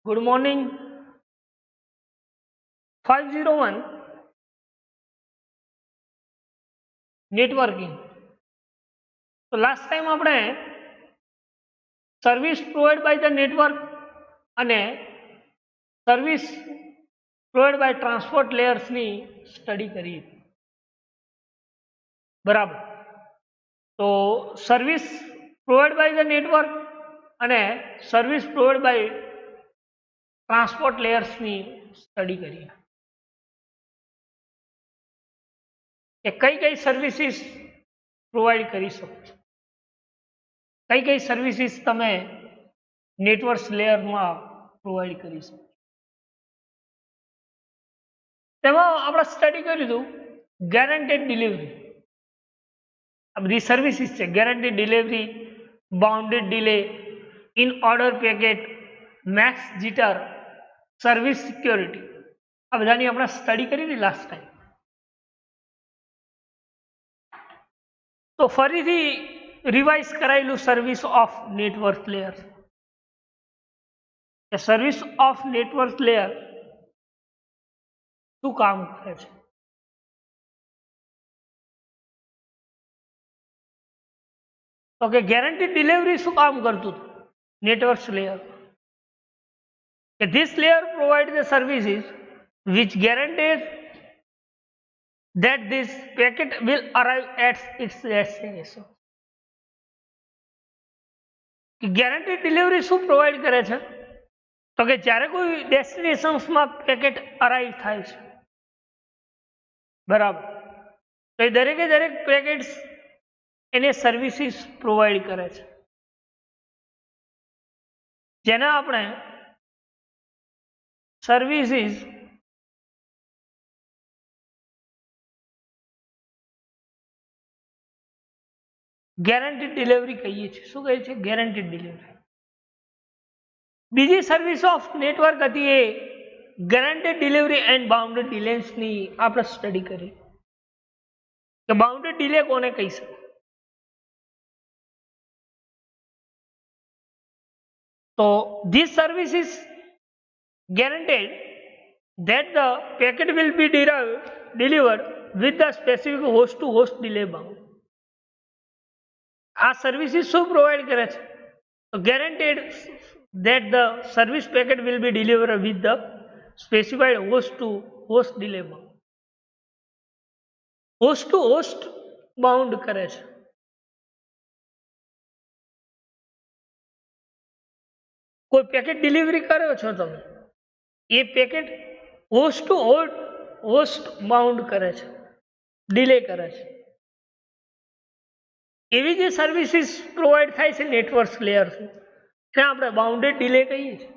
Good morning. 501 networking. તો last time આપણે service provide by the network અને service provide by transport લેયર્સની study કરી હતી. બરાબર. તો service provide by the network અને સર્વિસ પ્રોવાઈડ બાય ટ્રાન્સપોર્ટ લેયર્સની સ્ટડી કરી કે કઈ કઈ સર્વિસીસ પ્રોવાઈડ કરી શકો છો, કઈ કઈ સર્વિસીસ તમે નેટવર્ક લેયરમાં પ્રોવાઈડ કરી શકો. તેમાં આપણે સ્ટડી કર્યું હતું ગેરંટેડ ડિલિવરી. આ બધી સર્વિસીસ છે. Guaranteed delivery, bounded delay, in order packet, max jitter, service security. આ બધાની આપણે સ્ટડી કરી હતી લાસ્ટ ટાઈમ. તો ફરીથી રિવાઇઝ કરાયેલું service of network layer. Service of network layer શું કામ કરે છે? તો કે ગેરંટી ડિલિવરી શું કામ કરતું હતું નેટવર્ક લેયર? કે this layer provide the services which guarantees that this packet will arrive at its destination. Guarantee delivery શું પ્રોવાઈડ કરે છે? તો કે જ્યારે કોઈ ડેસ્ટિનેશન્સમાં પેકેટ અરાઈવ થાય છે, બરાબર, તો એ દરેકે દરેક પેકેટ્સ એને સર્વિસીસ પ્રોવાઈડ કરે છે, જેને આપણે સર્વિસીસ ગેરંટીડ ડિલિવરી કહીએ છીએ. શું કહીએ છીએ? Guaranteed delivery. બીજી સર્વિસ ઓફ નેટવર્ક હતી એ ગેરંટેડ ડિલિવરી એન્ડ બાઉન્ડેડ ડિલેસની આપણે સ્ટડી કરી કે બાઉન્ડેડ ડિલે કોને કહી શકે. તો this service is guaranteed that the packet will be delivered with the specific host to host delay bound. આ સર્વિસીસ શું પ્રોવાઈડ કરે છે? તો guaranteed that the service packet will be delivered with the specified host to host delay bound. Host to host bound કરે છે. કોઈ packet delivery કર્યો છો તમે, એ packet host to host bound કરે છે, ડિલે કરે છે. એવી જે સર્વિસીસ પ્રોવાઈડ થાય છે નેટવર્ક લેયર થ્રુ, ત્યાં આપણે બાઉન્ડેડ ડિલે કહીએ છીએ.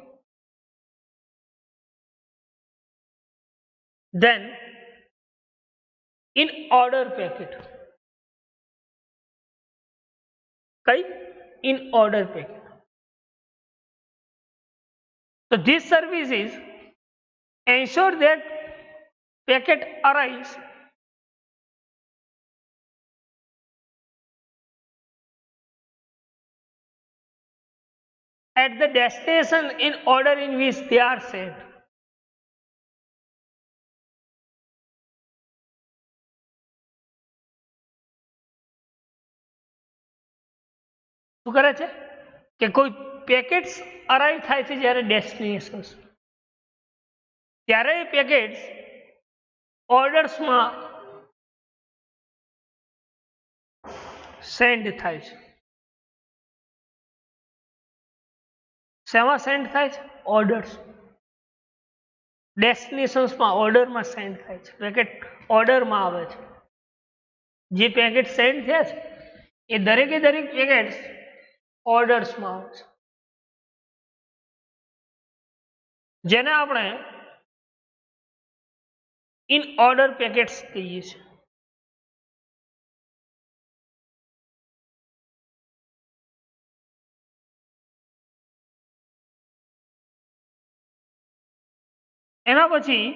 Then in order packet. કઈ? In order packet. So these services ensure that packet arrives at the destination in order in which they are sent. શું કરે છે કે કોઈ પેકેટ્સ અરાઈવ થાય છે જ્યારે ડેસ્ટિનેશન, ત્યારે એ પેકેટ્સ ઓર્ડર્સમાં સેન્ડ થાય છે. શેમાં સેન્ડ થાય છે? ઓર્ડર્સ. ડેસ્ટિનેશન્સમાં ઓર્ડરમાં સેન્ડ થાય છે. પેકેટ ઓર્ડરમાં આવે છે. જે પેકેટ સેન્ડ થયા છે એ દરેકે દરેક પેકેટ્સ ઓર્ડર્સમાં આવે છે, જેને આપણે ઇન ઓર્ડર પેકેટ્સ કહીએ છીએ. એના પછી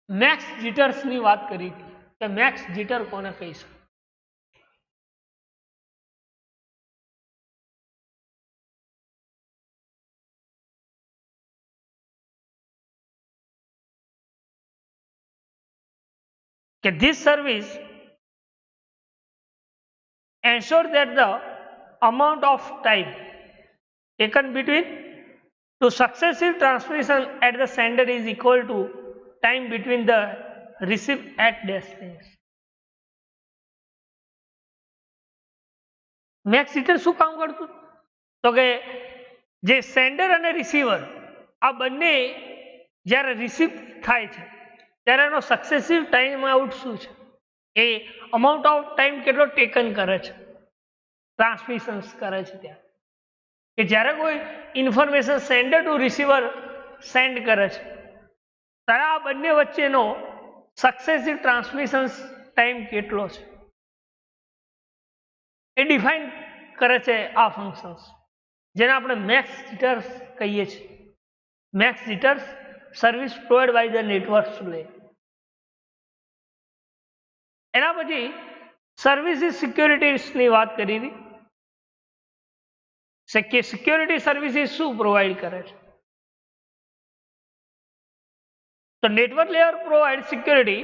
મેક્સ જીટર્સની વાત કરી હતી કે મેક્સ જીટર કોને કહીશું? કે this service ensure that the amount of time taken between two successive transmission at the sender is equal to time between the receive at destination. Max jitter શું કામ કરતું? તો કે જે સેન્ડર અને રિસીવર આ બંને જ્યારે રિસીવ થાય છે ત્યારે એનો સક્સેસિવ ટાઈમ આઉટ શું છે? એ અમાઉન્ટ ઓફ ટાઈમ કેટલો ટેકન કરે છે, ટ્રાન્સમિશન્સ કરે છે ત્યાં, કે જ્યારે કોઈ information sender to receiver send કરે છે ત્યારે આ બંને વચ્ચેનો સક્સેસિવ ટ્રાન્સમિશન્સ ટાઈમ કેટલો છે એ ડિફાઇન કરે છે આ ફંક્શન્સ, જેને આપણે મેક્સ જીટર્સ કહીએ છીએ. Max jitters service provide by the network layer. એના પછી સર્વિસીસ સિક્યોરિટીની વાત કરી હતી કે સિક્યોરિટી સર્વિસીસ શું પ્રોવાઈડ કરે છે? તો network layer provide security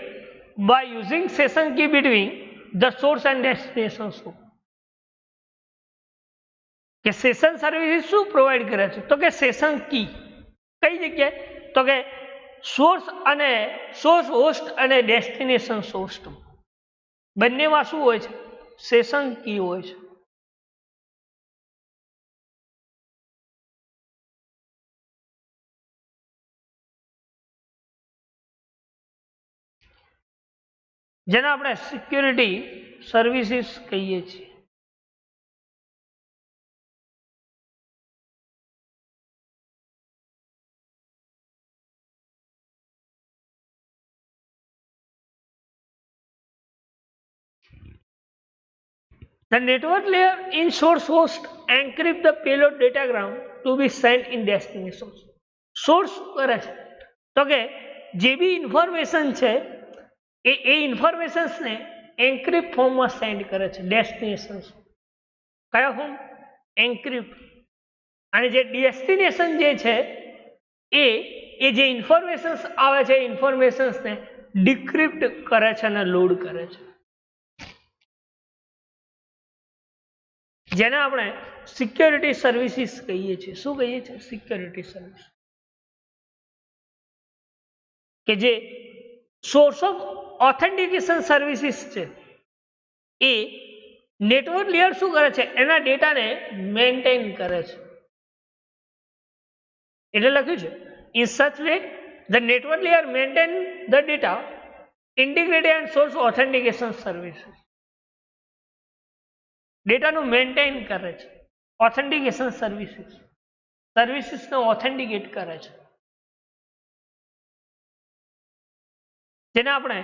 by using session key between the source and destination. કે સેશન સર્વિસીસ શું પ્રોવાઈડ કરે છે? તો કે સેશન કી કઈ જગ્યાએ? તો કે સોર્સ હોસ્ટ અને ડેસ્ટિનેશન હોસ્ટ બંનેમાં શું હોય છે? સેશન કી હોય છે. જેને આપણે સિક્યોરિટી સર્વિસીસ કહીએ છીએ. The network layer in source host encrypt the payload datagram to be sent in destination. Source કરે છે તો કે જે બી ઇન્ફોર્મેશન છે એ ઇન્ફોર્મેશન્સને એન્ક્રિપ્ટ ફોર્મમાં સેન્ડ કરે છે ડેસ્ટિનેશન. કયા ફોર્મ? એન્ક્રિપ્ટ. અને જે ડેસ્ટિનેશન જે છે એ જે ઇન્ફોર્મેશન્સ આવે છે ઇન્ફોર્મેશન્સને ડિક્રિપ્ટ કરે છે અને લોડ કરે છે, જેને આપણે સિક્યોરિટી સર્વિસીસ કહીએ છીએ. શું કહીએ છીએ? Security service. કે જે સોર્સ ઓફ ઓથેન્ટિકેશન સર્વિસીસ છે એ નેટવર્ક લેયર શું કરે છે? એના ડેટાને મેન્ટેન કરે છે. એટલે લખ્યું છે in such way the network layer maintain the data integrity and source authentication services. ડેટાનું મેન્ટેન કરે છે, ઓથેન્ટિકેશન સર્વિસીસને ઓથેન્ટિકેટ કરે છે, જેને આપણે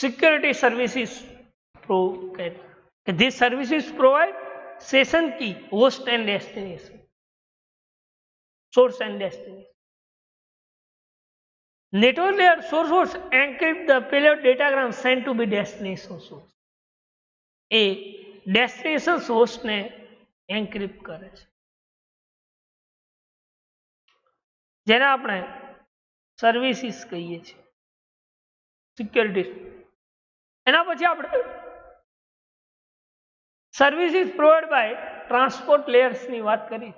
સિક્યોરિટી સર્વિસીસ કહે છે. This services provide session key host and destination, source and destination. Network layer source host encrypt the payload datagram sent to be destination source. એ ડેસ્ટિનેશન હોસ્ટને એન્ક્રિપ્ટ કરે છે, જેને આપણે સર્વિસીસ કહીએ છીએ, સિક્યોરિટી. એના પછી આપણે સર્વિસીસ પ્રોવાઈડ બાય ટ્રાન્સપોર્ટ લેયર્સની વાત કરી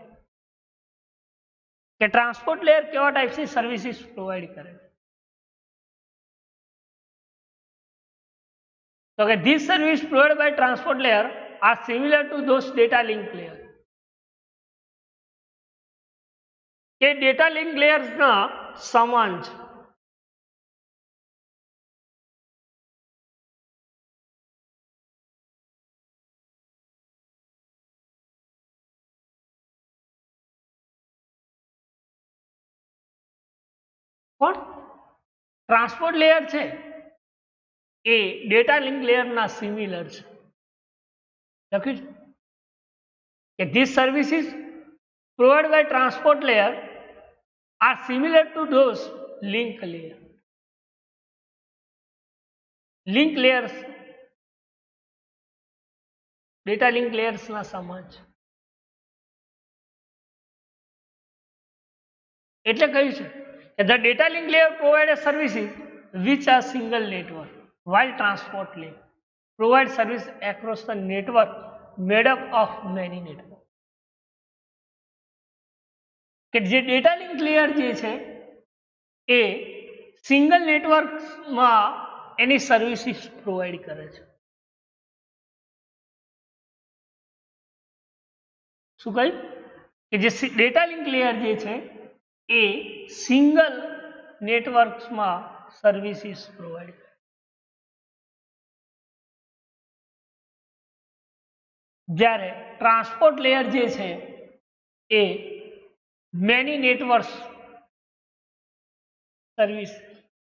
કે ટ્રાન્સપોર્ટ લેયર કેવા ટાઈપ્સની સર્વિસીસ પ્રોવાઈડ કરે. તો કે this service provide by transport layer are similar to those data link layer. કે ડેટા લિંક લેયર્સના સમાન છે. પણ ટ્રાન્સપોર્ટ લેયર છે એ ડેટા લિંક લેયરના સિમિલર છે. લખ્યું છે કે this services provide by transport layer are similar to those link layer. Link layers, data link લેયર્સના સમાન છે. એટલે કહ્યું છે કે the data link layer provides services which are single network while transport layer provides service across the network made up of many network. કે જે data link layer જે છે એ સિંગલ નેટવર્કમાં એની સર્વિસીસ પ્રોવાઈડ કરે છે. શું કહ્યું કે જે ડેટા લિંક લેયર જે છે એ સિંગલ નેટવર્ક્સમાં સર્વિસીસ પ્રોવાઈડ કરે. જ્યારે ટ્રાન્સપોર્ટ લેયર જે છે એ મેની નેટવર્ક્સ સર્વિસ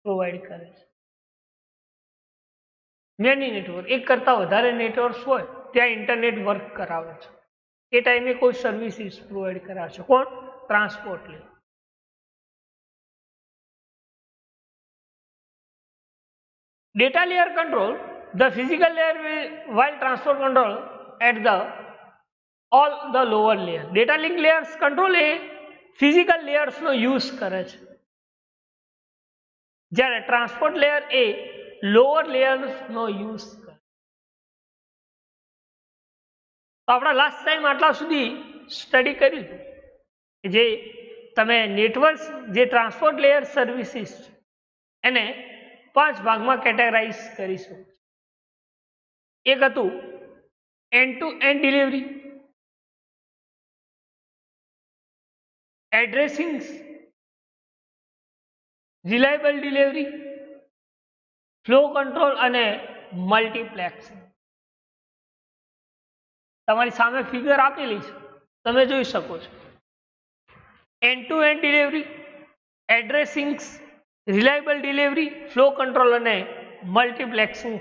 પ્રોવાઈડ કરે છે. મેની નેટવર્ક, એક કરતાં વધારે નેટવર્ક્સ હોય ત્યાં ઇન્ટરનેટ વર્ક કરાવે છે. એ ટાઈમે કોઈ સર્વિસીસ પ્રોવાઈડ કરાવે છે. કોણ? Transport layer. Data layer control the physical layer while transport control at the all the lower layer. Data link layers control A physical layers no use કરે છે, જ્યારે ટ્રાન્સપોર્ટ લેયર એ લોઅર લેયર્સ નો use કરે. તો આપણે last time આટલા સુધી study કર્યું કે જે તમે નેટવર્ક જે ટ્રાન્સપોર્ટ લેયર સર્વિસીસ એને 5 ભાગમાં કેટેગરાઇઝ કરીશું. એક હતું end to end delivery, addressing, reliable delivery, flow control અને મલ્ટીપ્લેક્સિંગ. તમારી સામે ફિગર આપેલી છે, તમે જોઈ શકો છો. End to end delivery, addressing, reliable delivery, flow control અને મલ્ટીપ્લેક્સિંગ,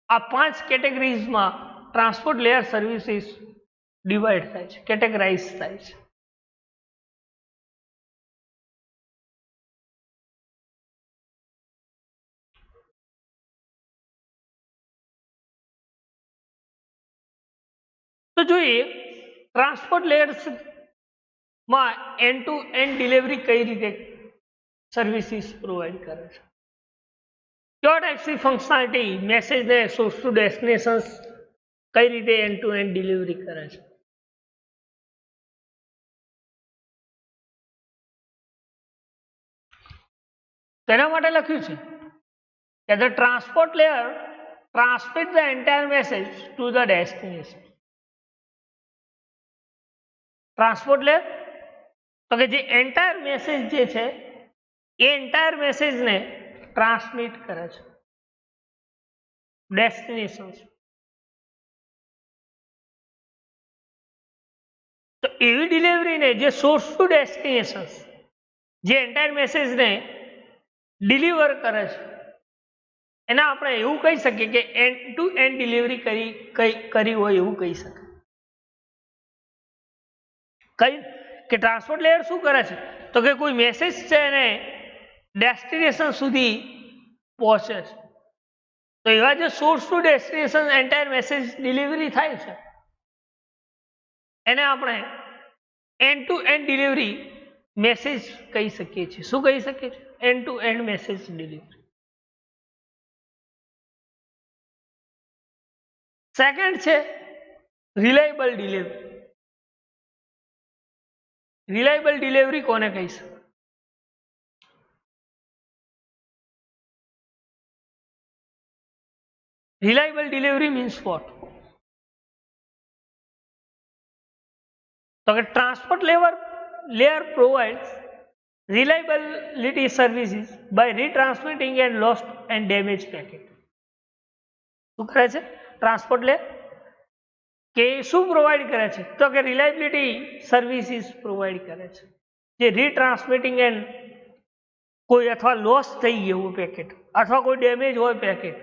આ 5 કેટેગરીઝમાં ટ્રાન્સપોર્ટ લેયર સર્વિસીસ ડિવાઈડ થાય છે, કેટેગરાઇઝ થાય છે. તો જોઈએ ટ્રાન્સપોર્ટ લેયર્સમાં એન્ડ ટુ એન્ડ ડિલિવરી કઈ રીતે સર્વિસીસ પ્રોવાઈડ કરે છે. કેવા ટાઈપ્સની ફંક્શનાલિટી, મેસેજ ને સોર્સ ટુ ડેસ્ટિનેશન્સ કઈ રીતે એન્ડ ટુ એન્ડ ડિલિવરી કરે છે. તેના માટે લખ્યું છે કે the transport layer transmits the entire message to the destination. Transport layer તો કે જે એન્ટાયર મેસેજ જે છે એ એન્ટાયર મેસેજને ટ્રાન્સમિટ કરે છે ડેસ્ટિનેશન. તો એવી ડિલિવરીને જે સોર્સ ટુ ડેસ્ટિનેશન જે એન્ટાયર મેસેજને ડિલિવર કરે છે એને આપણે એવું કહી શકીએ કે એન્ડ ટુ એન્ડ ડિલિવરી કરી હોય એવું કહી શકાય. કઈ કે ટ્રાન્સપોર્ટ લેયર શું કરે છે તો કે કોઈ મેસેજ છે એને ડેસ્ટિનેશન સુધી પહોંચે છે. તો એવા જે source to destination entire message delivery થાય છે એને આપણે end to end delivery message કહી શકીએ છીએ. શું કહી શકીએ છીએ? End to end message delivery. Second છે રિલાયબલ ડિલિવરી. રિલાયબલ ડિલિવરી કોને કહી શકાય? Reliable delivery means what? So, transport layer provides reliability services by retransmitting and lost and damaged packet. શું કરે છે ટ્રાન્સપોર્ટ લેયર કે શું પ્રોવાઈડ કરે છે તો કે રિલાયબિલિટી સર્વિસીસ પ્રોવાઈડ કરે છે જે રીટ્રાન્સમિટિંગ એન્ડ કોઈ અથવા લોસ થઈ ગયું પેકેટ અથવા કોઈ ડેમેજ હોય પેકેટ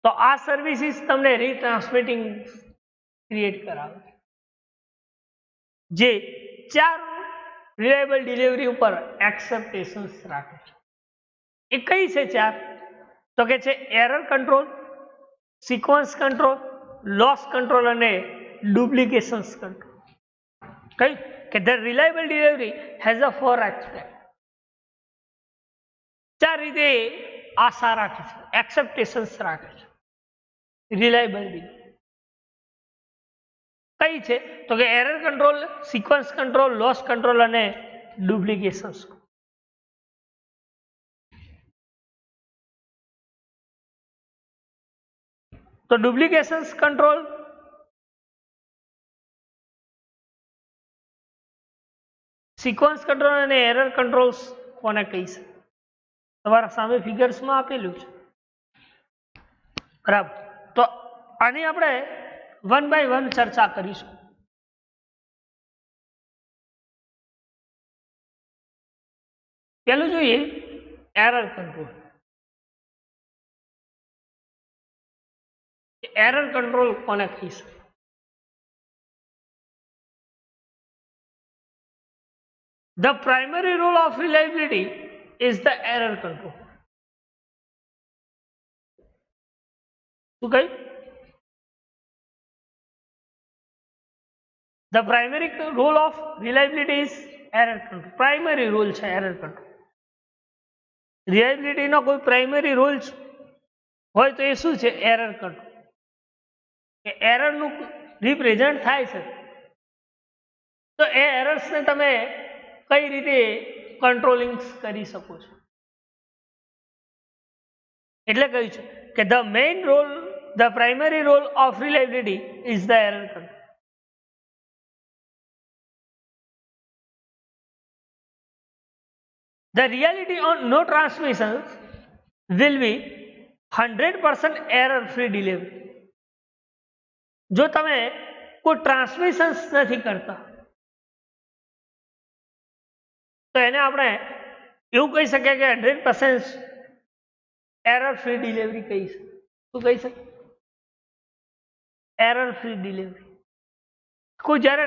તો આ સર્વિસીસ તમને રીટ્રાન્સમિટિંગ ક્રિએટ કરાવે જે 4 રિલાયબલ ડિલિવરી ઉપર એક્સેપ્ટેશન્સ રાખે છે. એ કઈ છે 4? તો કે છે error control, sequence control, loss control અને ડુપ્લિકેશન્સ કંટ્રોલ. કઈ કે the reliable delivery has a 4 aspect. 4 રીતે આશા રાખે છે, એક્સેપ્ટેશન્સ રાખે છે રિલાયબલ ડિલિવરી. કઈ છે તો કે error control, sequence control, loss control અને ડુપ્લિકેશન્સ. તો ડુપ્લિકેશન્સ કંટ્રોલ સિક્વન્સ કંટ્રોલ અને એરર કંટ્રોલ્સ કોને કહી છે? તમારા સામે ફિગર્સમાં આપેલું છે બરાબર. તો આની આપણે 1 by 1 ચર્ચા કરીશું. પહેલું જોઈએ એરર કંટ્રોલ. એરર કંટ્રોલ કોને કહી છે? The primary role of reliability is the error control. શું કહ્યું? The primary role of reliability is error control. Primary role છે error control. રિલાયબિલિટી નો કોઈ પ્રાઇમરી રોલ હોય તો એ શું છે? Error control. એરર નું રિપ્રેઝન્ટ થાય છે તો એ એરર્સ ને તમે કઈ રીતે કંટ્રોલિંગ કરી શકો છો? એટલે કહ્યું છે કે the main role, the primary role of reliability is the error control. The reality on no transmissions will be 100% error free delivery. જો તમે કોઈ ટ્રાન્સમિશન્સ નથી કરતા તો એને આપણે એવું કહી શકીએ કે 100% એરર ફ્રી ડિલિવરી કહી શકીએ. શું કહી શકીએ? Error free delivery. કોઈ જ્યારે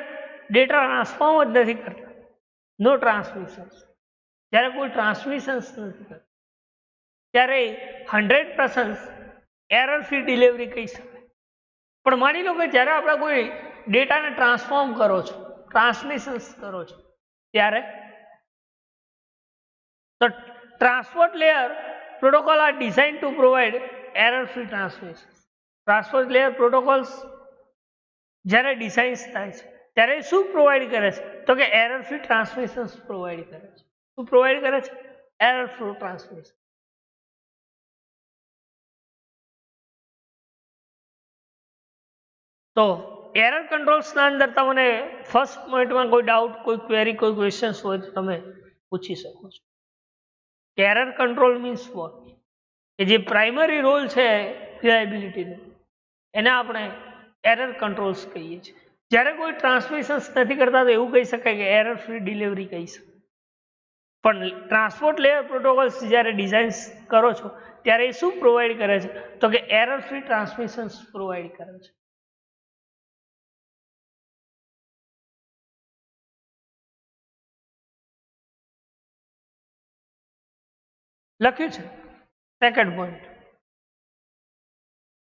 ડેટા ટ્રાન્સફોર્મ જ નથી કરતા, નો ટ્રાન્સમિશન્સ, જ્યારે કોઈ ટ્રાન્સમિશન્સ નથી કરતા ત્યારે 100% એરર ફ્રી ડિલિવરી કહી શકાય. પણ માની લો કે જ્યારે આપણે કોઈ ડેટાને ટ્રાન્સફોર્મ કરો છો, ટ્રાન્સમિશન્સ કરો છો, ત્યારે તો transport layer protocol are design to provide error free transmission. Transport layer protocols જ્યારે ડિઝાઇન થાય છે ત્યારે શું પ્રોવાઈડ કરે છે? તો કે એરર ફ્રી ટ્રાન્સમિશન્સ પ્રોવાઈડ કરે છે. શું પ્રોવાઈડ કરે છે? Error free transmission. તો એરર કંટ્રોલ્સના અંદર તમને ફર્સ્ટ પોઈન્ટમાં કોઈ ડાઉટ, કોઈ ક્વેરી, કોઈ ક્વેશ્ચન્સ હોય તો તમે પૂછી શકો છો. Error control means what? કે જે પ્રાઇમરી રોલ છે રિલાયબિલિટીનો એને આપણે એરર કંટ્રોલ્સ કહીએ છીએ. જ્યારે કોઈ ટ્રાન્સમિશન્સ નથી કરતા તો એવું કહી શકાય કે એરર ફ્રી ડિલિવરી કહી શકાય. પણ ટ્રાન્સપોર્ટ લેયર પ્રોટોકોલ્સ જ્યારે ડિઝાઇન કરો છો ત્યારે એ શું પ્રોવાઈડ કરે છે? તો કે એરર ફ્રી ટ્રાન્સમિશન્સ પ્રોવાઈડ કરે છે. લખ્યું છે સેકન્ડ પોઈન્ટ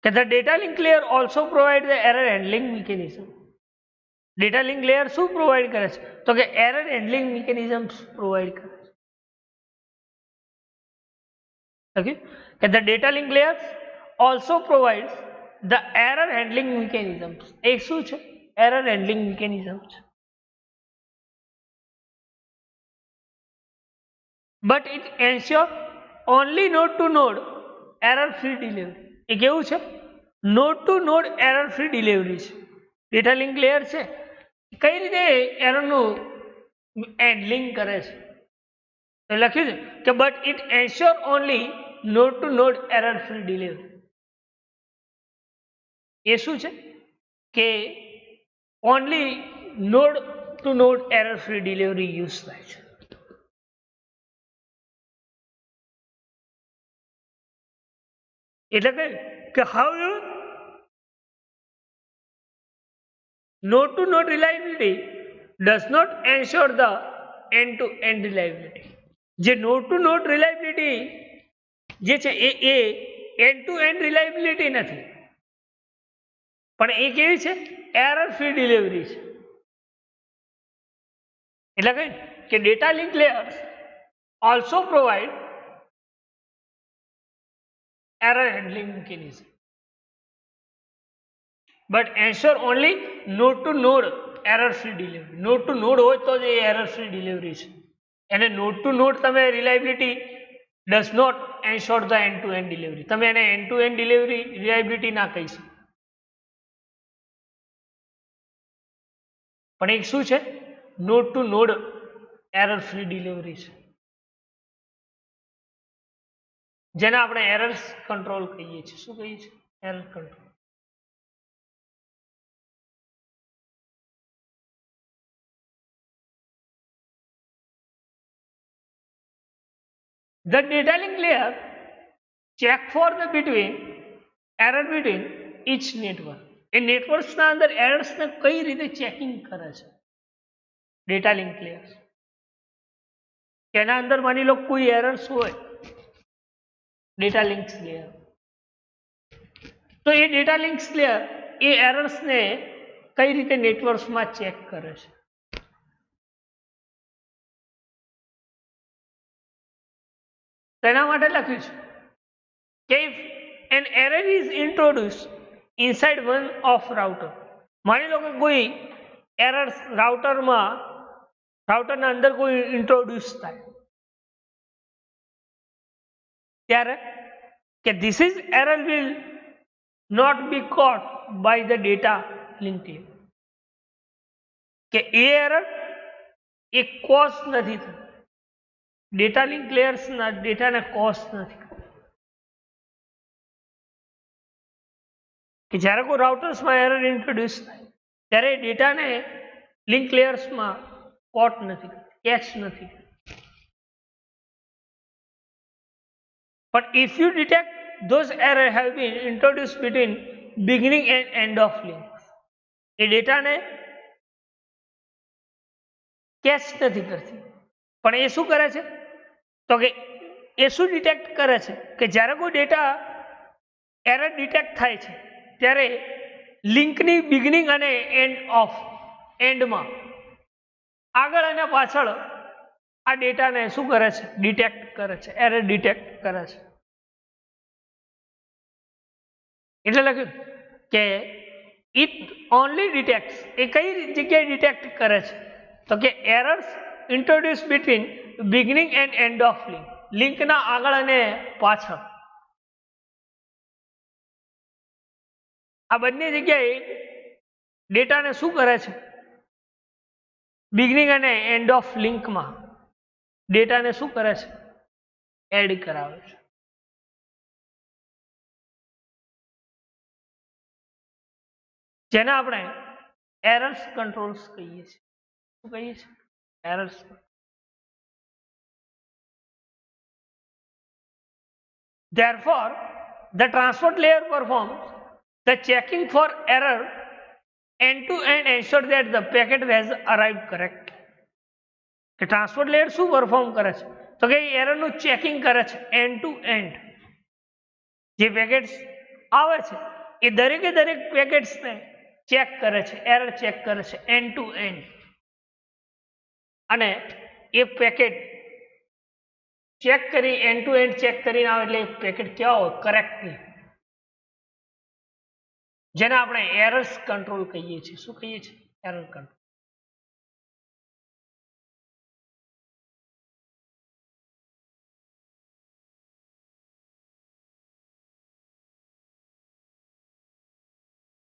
કે the data link layer also provide the error handling mechanism. Data link layer શું પ્રોવાઈડ કરે છે? તો કે એરર હેન્ડલિંગ મિકેનિઝમ્સ પ્રોવાઈડ કરે છે. Okay? કે the data link layer also provide the error handling mechanisms. એ શું છે? એરર હેન્ડલિંગ મિકેનિઝમ છે. But it ensure only node to node error free delivery. એ કેવું છે? Node to node error free delivery છે. ડેટા લિંક લેયર છે કઈ રીતે એરરનું હેન્ડલિંગ કરે છે? તો લખ્યું છે કે but it ensure only node to node error free delivery. એ શું છે કે only node to node error free delivery use થાય છે. એટલે કે however node to node reliability does not ensure the end to end reliability. જે node to node reliability જે છે એ એન્ડ ટુ એન્ડ રિલાયબિલિટી નથી, પણ એ કેવી છે? એરર ફ્રી ડિલિવરી છે. એટલે કે data link layers also provide error handling mechanism, but ensure only node to node error free delivery. node to node હોય તો જ એ error free delivery છે, અને node to node તમે reliability does not ensure the end to end delivery. તમે એને end to end delivery reliability ના કહી શકો, પણ એક શું છે? node to node error free delivery છે, જેને આપણે એરર્સ કંટ્રોલ કહીએ છીએ. શું કહીએ છીએ? Error control. The data link layer check for the error between each network. એ નેટવર્ક્સના અંદર એરર્સને કઈ રીતે ચેકિંગ કરે છે ડેટા લિંક લેયર? એના અંદર માની લો કોઈ એરર્સ હોય ડેટા લિંક્સ લેયર, તો એ ડેટા લિંક્સ લેયર એ એરર્સને કઈ રીતે નેટવર્ક્સમાં ચેક કરે છે? તેના માટે લખ્યું છે કે if an error is introduced inside one of router, માની લો કે કોઈ એરર્સ રાઉટરના અંદર કોઈ ઇન્ટ્રોડ્યુસ થાય, ત્યારે કે this is error will not be caught by the data link layer, કે એ એરર એ કોઝ નથી થતી, ડેટા લિંક લેયર્સના ડેટાને કોઝ નથી, કે જ્યારે કોઈ રાઉટર્સમાં એરર ઇન્ટ્રોડ્યુસ થાય ત્યારે ડેટાને લિંક લેયર્સમાં કોટ નથી, કેચ નથી. But if you detect those errors have been introduced between beginning and end of links, એ ડેટાને કેચ નથી કરતી, પણ એ શું કરે છે? તો કે એ શું ડિટેક્ટ કરે છે કે જ્યારે કોઈ ડેટા એરર ડિટેક્ટ થાય છે ત્યારે લિંકની બિગિનિંગ અને એન્ડમાં આગળ અને પાછળ આ ડેટાને શું કરે છે? ડિટેક્ટ કરે છે, એરર ડિટેક્ટ કરે છે. એટલે લખ્યું કે ઇટ ઓનલી ડિટેક્ટ્સ, એ કઈ જગ્યાએ ડિટેક્ટ કરે છે? તો કે errors introduce between beginning and end of link, લિંકના આગળ અને પાછળ આ બંને જગ્યાએ ડેટાને શું કરે છે? બિગિનિંગ અને એન્ડ ઓફ લિંકમાં ડેટાને શું કરે છે? એડ કરાવે છે. જેને આપણે એરર્સ કંટ્રોલ્સ કહીએ છીએ. શું કહીએ છીએ? Errors. Therefore, the transport layer performs the checking for error end to end, ensure that the packet has arrived correct. કે ટ્રાન્સપોર્ટ લેયર શું પરફોર્મ કરે છે? તો કે એરરનું ચેકિંગ કરે છે એન્ડ ટુ એન્ડ. જે પેકેટ્સ આવે છે એ દરેકે દરેક પેકેટ્સને ચેક કરે છે, એરર ચેક કરે છે એન્ડ ટુ એન્ડ, અને એ પેકેટ ચેક કરી એન્ડ ટુ એન્ડ ચેક કરીને આવે એટલે પેકેટ કેવા હોય? કરેક્ટલી, જેને આપણે એરર્સ કંટ્રોલ કહીએ છીએ. શું કહીએ છીએ? Error control.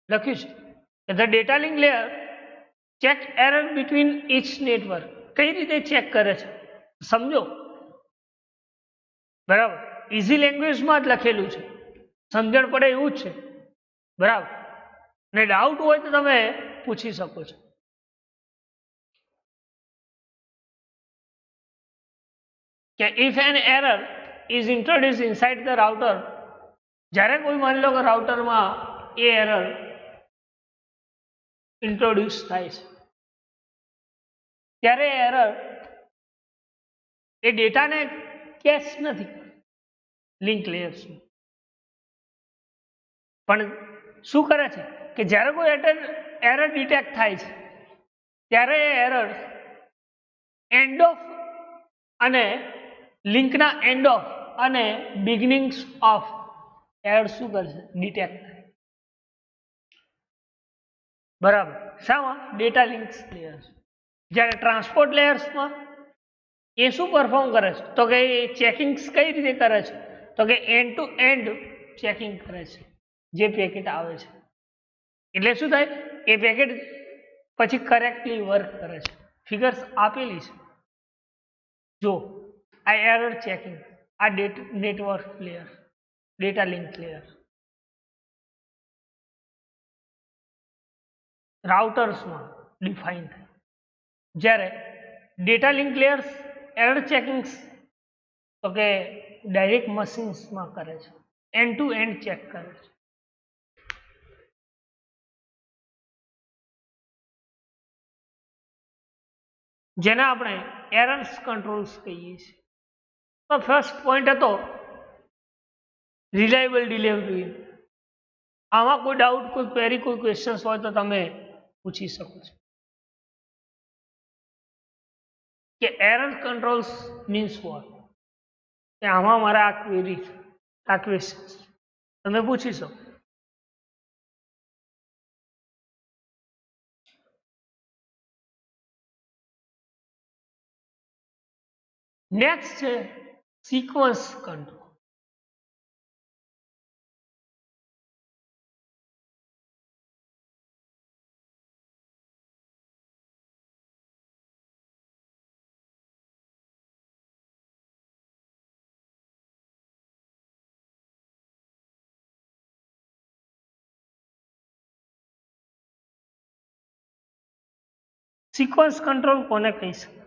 લખ્યું છે કે the data link layer check error between each network. કઈ રીતે ચેક કરે છે સમજો, બરાબર? ઇઝી લેંગ્વેજમાં જ લખેલું છે, સમજણ પડે એવું જ છે, બરાબર? ને ડાઉટ હોય તો તમે પૂછી શકો છો. કે if an error is introduce inside the router, જ્યારે કોઈ માની લો કે રાઉટરમાં એ એરર ઇન્ટ્રોડ્યુસ થાય છે ત્યારે એરર એ ડેટાને કેચ નથી લિંક લેયર્સમાં, પણ શું કરે છે કે જ્યારે કોઈ એરર ડિટેક્ટ થાય છે ત્યારે એ એરર એન્ડ ઓફ અને લિંકના એન્ડ ઓફ અને બિગિનિંગ્સ ઓફ એરર શું કરશે ડિટેક્ટ થાય બરાબર શામાં ડેટા લિંક્સ લેયર્સ જ્યારે ટ્રાન્સપોર્ટ લેયર્સમાં એ શું પરફોર્મ કરે છે તો કે એ ચેકિંગ્સ કઈ રીતે કરે છે તો કે એન્ડ ટુ એન્ડ ચેકિંગ કરે છે જે પેકેટ આવે છે એટલે શું થાય એ પેકેટ પછી કરેક્ટલી વર્ક કરે છે ફિગર્સ આપેલી છે જો આ એરર ચેકિંગ આ network layer data link layer રાઉટર્સમાં ડિફાઇન થાય જ્યારે data link layers error checkings તો કે ડાયરેક્ટ મશીન્સમાં કરે છે એન્ડ ટુ એન્ડ ચેક કરે છે જેને આપણે એરર્સ કંટ્રોલ્સ કહીએ છીએ તો ફર્સ્ટ પોઈન્ટ હતો રિલાયબલ ડિલિવરી આમાં કોઈ ડાઉટ કોઈ ક્વેરી કોઈ ક્વેશ્ચન્સ હોય તો તમે પૂછી શકો છો કે એરર કંટ્રોલ્સ મીન્સ વોટ કે આમાં મારા આ ક્વેરી આ ક્વેશ્ચન્સ તમે પૂછી શકો નેક્સ્ટ છે સિક્વન્સ કંટ્રોલ સિક્વન્સ કંટ્રોલ કોને કહી શકાય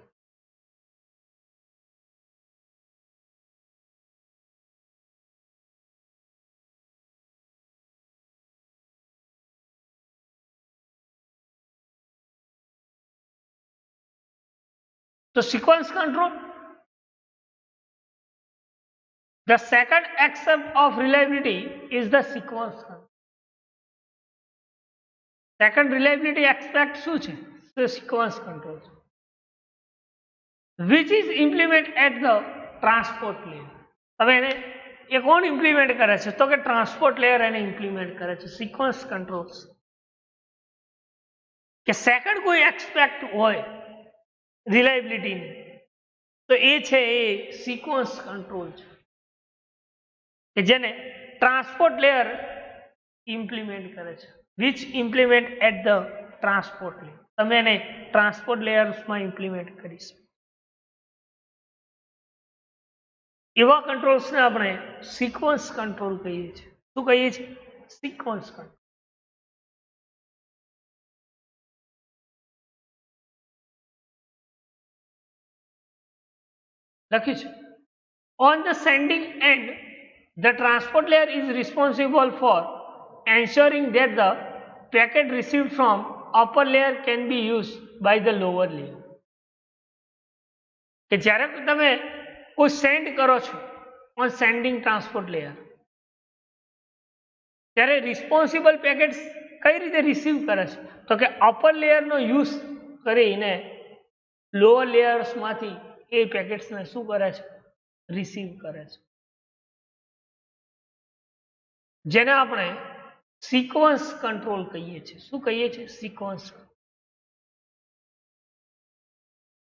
તો sequence control the second aspect of reliability is the sequence control second reliability aspect શું છે તો sequence control which is implemented at the transport layer હવે એને એ કોણ ઇમ્પ્લિમેન્ટ કરે છે તો કે ટ્રાન્સપોર્ટ લેયર એને ઇમ્પ્લિમેન્ટ કરે છે સિક્વન્સ કંટ્રોલ્સ કે સેકન્ડ કોઈ એસ્પેક્ટ હોય રિલાયબિલિટીની તો એ છે એ સિક્વન્સ કંટ્રોલ છે કે જેને ટ્રાન્સપોર્ટ લેયર ઇમ્પ્લિમેન્ટ કરે છે which implement at the transport layer તમે એને ટ્રાન્સપોર્ટ લેયર્સમાં ઇમ્પ્લિમેન્ટ કરી શકો એવા કંટ્રોલ્સને આપણે સિક્વન્સ કંટ્રોલ કહીએ છીએ શું કહીએ છીએ સિક્વન્સ કંટ્રોલ લખ્યું છે on the sending end the transport layer is responsible for ensuring that the packet received from upper layer can be used by the lower layer કે જ્યારે તમે કોઈ સેન્ડ કરો છો on sending transport layer ત્યારે responsible packets કઈ રીતે receive કરે છે તો કે અપર લેયરનો યુઝ કરીને લોઅર લેયર્સમાંથી એ પેકેટ્સને શું કરે છે રિસીવ કરે છે જેને આપણે સિક્વન્સ કંટ્રોલ કહીએ છીએ શું કહીએ છીએ સિક્વન્સ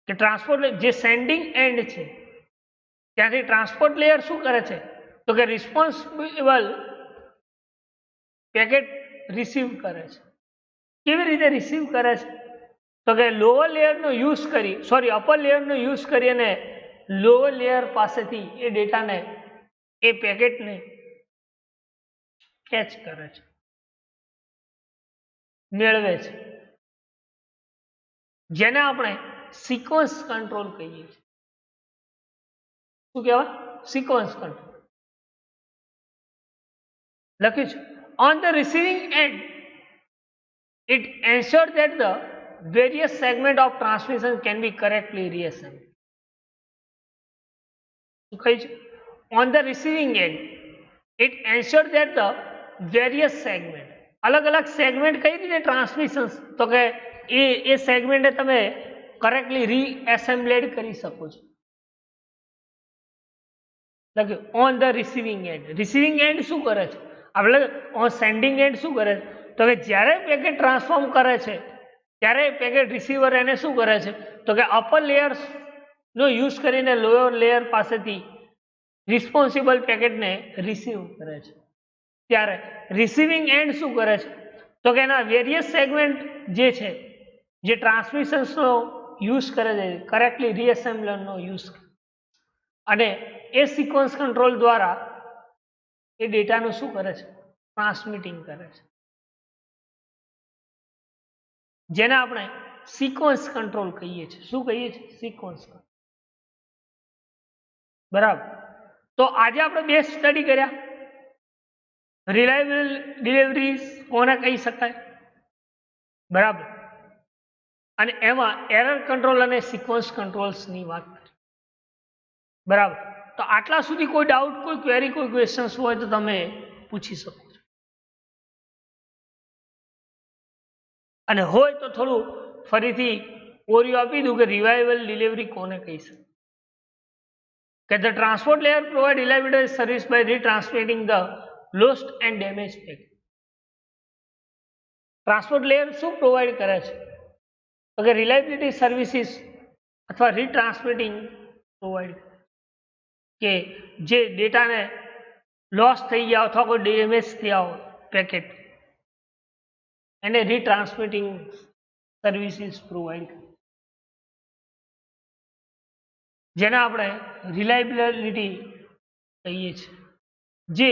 કે ટ્રાન્સપોર્ટ જે સેન્ડિંગ એન્ડ છે ત્યાંથી ટ્રાન્સપોર્ટ લેયર શું કરે છે તો કે રિસ્પોન્સિબલ પેકેટ રિસીવ કરે છે કેવી રીતે રિસીવ કરે છે તો કે લોઅર લેયરનો યુઝ કરી અપર લેયરનો યુઝ કરી અને લોઅર લેયર પાસેથી એ ડેટાને એ પેકેટને કેચ કરે છે મેળવે છે જેને આપણે સિક્વન્સ કંટ્રોલ કહીએ છીએ શું કહેવાય સિક્વન્સ કંટ્રોલ લખ્યું છે on the receiving end it ensures that the various segments of transmission can be correctly reassembled on the receiving end it ensures that the various segment, અલગ અલગ સેગમેન્ટ કઈ રીતે ટ્રાન્સમિશન, તો કે એ સેગમેન્ટને તમે કરેક્ટલી રીએસેમ્બલેડ કરી શકો છો. લખ્યું on the receiving end. Receiving end શું કરે છે, આપણે ઓન સેન્ડિંગ એન્ડ શું કરે છે, તો કે જ્યારે પેકેટ ટ્રાન્સફોર્મ કરે છે ત્યારે પેકેટ રિસીવર એને શું કરે છે, તો કે અપર લેયર્સ નો યુઝ કરીને લોઅર લેયર પાસેથી રિસ્પોન્સિબલ પેકેટને રિસીવ કરે છે. ત્યારે રિસીવિંગ એન્ડ શું કરે છે, તો કે એના વેરિયસ સેગમેન્ટ જે છે, જે ટ્રાન્સમિશન્સનો યુઝ કરે છે, કરેક્ટલી રીએસેમ્બલરનો યુઝ કરે, અને એ સિક્વન્સ કંટ્રોલ દ્વારા એ ડેટાનું શું કરે છે, ટ્રાન્સમિટિંગ કરે છે, જેને આપણે સિક્વન્સ કંટ્રોલ કહીએ છીએ. શું કહીએ છીએ? Sequence control. બરાબર. તો આજે આપણે બે સ્ટડી કર્યા. રિલાયબલ ડિલિવરી કોને કહી શકાય, બરાબર, અને એમાં એરર કંટ્રોલ અને સિક્વન્સ કંટ્રોલ્સની વાત કરી. બરાબર. તો આટલા સુધી કોઈ ડાઉટ, કોઈ ક્વેરી, કોઈ ક્વેશ્ચન્સ હોય તો તમે પૂછી શકો છો, અને હોય તો થોડું ફરીથી ઓરિયો આપી દઉં કે રિવાઇવલ ડિલિવરી કોને કહી શકાય. કે the transport layer provide reliability service by retransmitting the lost and damaged packet. Transport layer શું પ્રોવાઈડ કરે છે, તો કે રિલાયબિલિટી સર્વિસીસ અથવા રીટ્રાન્સમિટિંગ પ્રોવાઈડ કરે, કે જે ડેટાને લોસ થઈ ગયા અથવા કોઈ ડેમેજ થયા હોય પેકેટ, એને રીટ્રાન્સમિટિંગ સર્વિસીસ પ્રોવાઈડ કરે, જેને આપણે રિલાયબિલિટી કહીએ છીએ. જે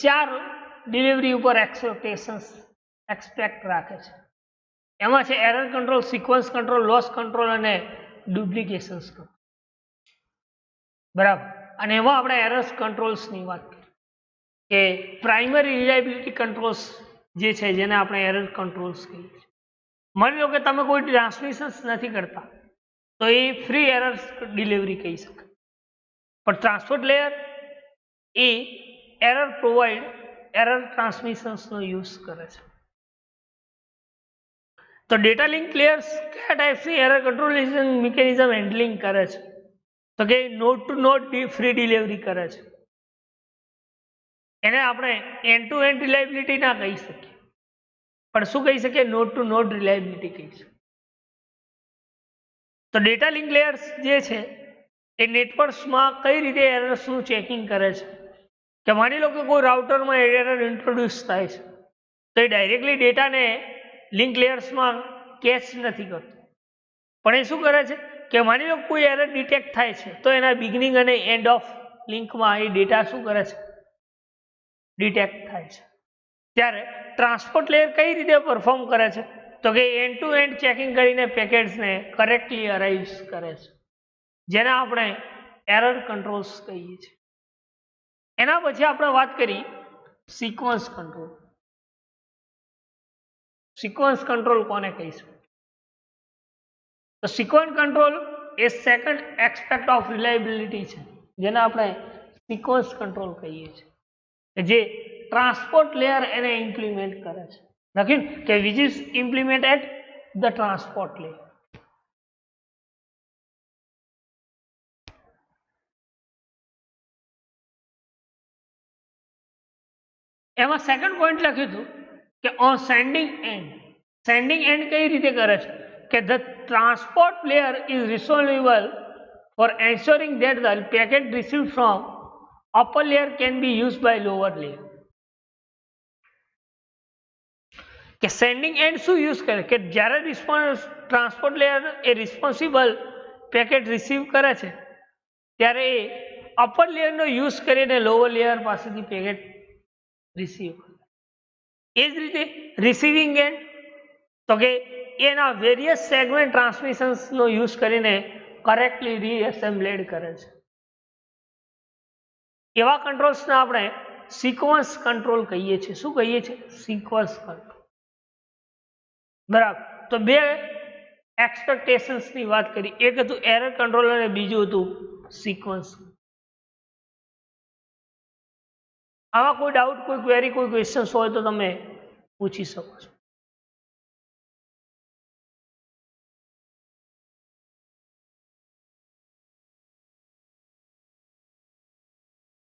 4 ડિલિવરી ઉપર એક્સપેક્ટ રાખે છે. એમાં છે error control, sequence control, loss control અને ડુપ્લિકેશન્સ કંટ્રોલ. બરાબર. અને એમાં આપણે એરર્સ કંટ્રોલ્સની વાત કરીએ, કે પ્રાઇમરી રિલાયબિલિટી કંટ્રોલ્સ જે છે, જેને આપણે એરર કંટ્રોલ્સ કહીએ છીએ. માની લો કે તમે કોઈ ટ્રાન્સમિશન્સ નથી કરતા, તો એ ફ્રી એરર્સ ડિલિવરી કહી શકાય. પણ ટ્રાન્સપોર્ટ લેયર એ એરર ટ્રાન્સમિશન્સનો યુઝ કરે છે. તો ડેટા લિંક લેયર્સ કયા ટાઈપ્સની એરર કંટ્રોલ મિકેનિઝમ હેન્ડલિંગ કરે છે, તો કે node to node free delivery કરે છે. એને આપણે એન્ડ ટુ એન્ડ રિલાયબિલિટી ના કહી શકીએ, પણ શું કહી શકીએ, નોડ ટુ નોડ રિલાયબિલિટી કહી શકીએ. તો ડેટા લિંક લેયર્સ જે છે એ નેટવર્ક્સમાં કઈ રીતે એરર્સનું ચેકિંગ કરે છે, કે માની લો કે કોઈ રાઉટરમાં એરર ઇન્ટ્રોડ્યુસ થાય છે, તો એ ડાયરેક્ટલી ડેટાને લિંક લેયર્સમાં કેચ નથી કરતો, પણ એ શું કરે છે, કે માની લો કોઈ એરર ડિટેક્ટ થાય છે, તો એના બિગિનિંગ અને એન્ડ ઓફ લિંકમાં એ ડેટા શું કરે છે, ડિટેક્ટ થાય છે. ત્યારે ટ્રાન્સપોર્ટ લેયર કઈ રીતે પરફોર્મ કરે છે, તો કે એન્ડ ટુ એન્ડ ચેકિંગ કરીને પેકેટ્સને કરેક્ટલી અરાઇવ કરે છે, જેને આપણે એરર કંટ્રોલ્સ કહીએ છીએ. એના પછી આપણે વાત કરી સિક્વન્સ કંટ્રોલ. સિક્વન્સ કંટ્રોલ કોને કહીશું, તો sequence control A second aspect of reliability છે, જેને આપણે સિક્વન્સ કંટ્રોલ કહીએ છીએ, જે ટ્રાન્સપોર્ટ લેયર એને ઇમ્પ્લિમેન્ટ કરે છે. લખ્યું કે which is implement at the transport layer. એમાં સેકન્ડ પોઈન્ટ લખ્યું હતું કે on sending end. Sending end કઈ રીતે કરે છે, કે the transport layer is responsible for ensuring that the packet received from upper layer can be used by lower layer. કે સેન્ડિંગ એન્ડ શું યુઝ કરે, કે જ્યારે ટ્રાન્સપોર્ટ લેયર એ રિસ્પોન્સિબલ પેકેટ રિસીવ કરે છે, ત્યારે એ અપર લેયરનો યુઝ કરીને લોઅર લેયર પાસેથી પેકેટ રિસીવ કરે. એ જ રીતે રિસીવિંગ એન્ડ, તો કે એના વેરિયસ સેગમેન્ટ ટ્રાન્સમિશન્સનો યુઝ કરીને કરેક્ટલી રીએસેમ્બલેડ કરે છે. એવા કંટ્રોલ્સને આપણે સિક્વન્સ કંટ્રોલ કહીએ છીએ. શું કહીએ છીએ? Sequence control. બરાબર. તો બે એક્સપેક્ટેશન્સની વાત કરી, એક હતું એરર કંટ્રોલ અને બીજું હતું સિક્વન્સ. આમાં કોઈ ડાઉટ, કોઈ ક્વેરી, કોઈ ક્વેશ્ચન્સ હોય તો તમે પૂછી શકો છો.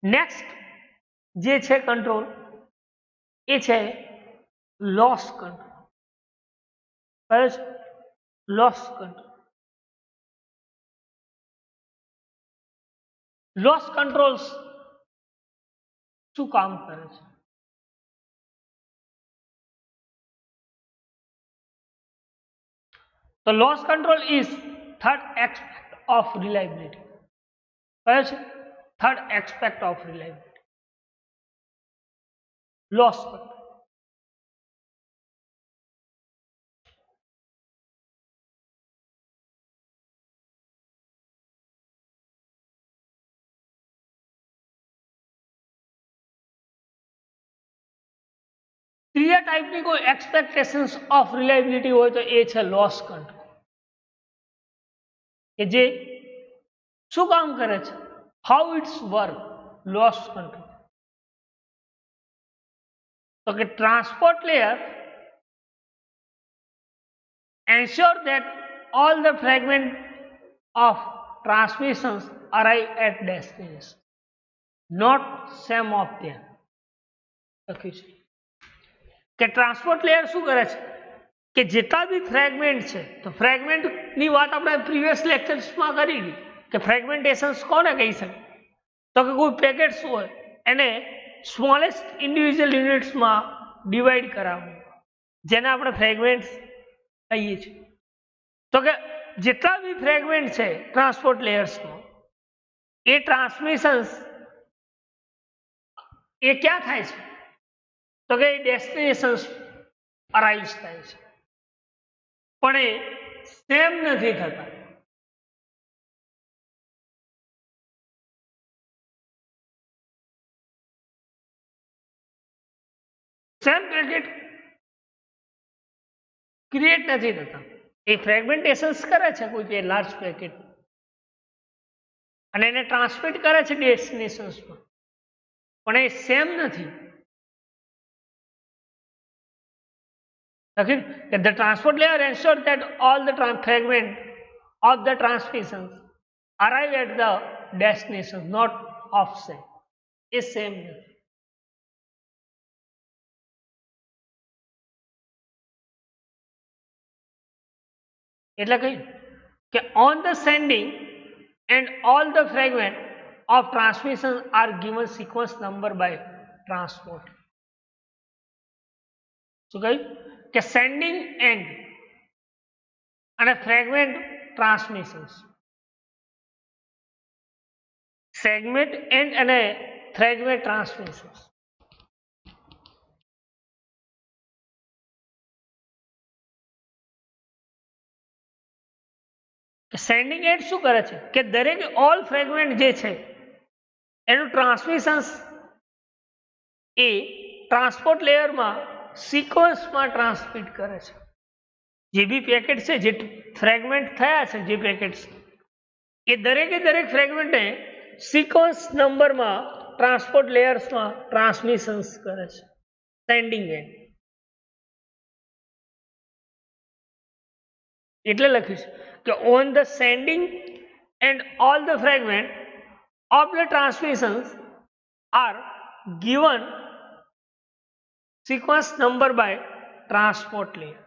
નેક્સ્ટ જે છે કંટ્રોલ એ છે લોસ કંટ્રોલ. કયો છે? Loss control. લોસ કંટ્રોલ્સ શું કામ કરે છે? તો loss control is third aspect of reliability. કયો છે? Third aspect of reliability. Loss control. ત્રીજા ટાઈપની કોઈ એક્સપેક્ટેશન્સ ઓફ રિલાયબિલિટી હોય તો એ છે લોસ કંટ્રોલ, કે જે શું કામ કરે છે? How it's work loss control. તો કે transport layer ensure that all the fragments of transmissions arrive at destination, not sum of them. લખ્યું છે કે ટ્રાન્સપોર્ટ લેયર શું કરે છે કે જેટલા બી ફ્રેગમેન્ટ છે, તો ફ્રેગમેન્ટની વાત આપણે પ્રીવિયસ લેક્ચર્સમાં કરી હતી કે ફ્રેગમેન્ટેશન્સ કોને કહી શકે? તો કે કોઈ પેકેટ્સ હોય એને સ્મોલેસ્ટ ઇન્ડિવિજ્યુઅલ યુનિટ્સમાં ડિવાઈડ કરાવવું, જેને આપણે ફ્રેગમેન્ટ્સ કહીએ છીએ. તો કે જેટલા બી ફ્રેગમેન્ટ છે ટ્રાન્સપોર્ટ લેયર્સમાં, એ ટ્રાન્સમિશન્સ એ ક્યાં થાય છે? તો કે ડેસ્ટિનેશન્સ અરાઇવ્સ થાય છે, પણ એ સેમ નથી થતા. સેમ પેકેટ ક્રિએટ નથી થતા. એ ફ્રેગમેન્ટેશન્સ કરે છે કોઈ લાર્જ પેકેટ અને એને ટ્રાન્સમિટ કરે છે ડેસ્ટિનેશન્સમાં, પણ એ સેમ નથી. The transport layer ensures that all the fragments of the transmissions arrive at the destination, not offset. Is same. એટલે કહ્યું કે on the sending and all the fragments of transmission are given sequence number by transport. શું કહ્યું કે sending and અને fragment ટ્રાન્સમિશન્સ, segment and અને fragment ટ્રાન્સમિશન્સ. Sending end શું કરે છે કે દરેક ઓલ ફ્રેગમેન્ટ જે છે એનું ટ્રાન્સમિશન્સ એ ટ્રાન્સપોર્ટ લેયરમાં સિક્વન્સમાં ટ્રાન્સમિટ કરે છે. જે બી પેકેટ છે, જે ફ્રેગમેન્ટ થયા છે, જે પેકેટ્સ, એ દરેકે દરેક ફ્રેગમેન્ટને સિક્વન્સ નંબરમાં ટ્રાન્સપોર્ટ લેયર્સમાં ટ્રાન્સમિશન્સ કરે છે. સેન્ડિંગ એન્ડ એટલે લખ્યું છે કે on the sending and all the fragments of the transmissions are given sequence number by transport layer.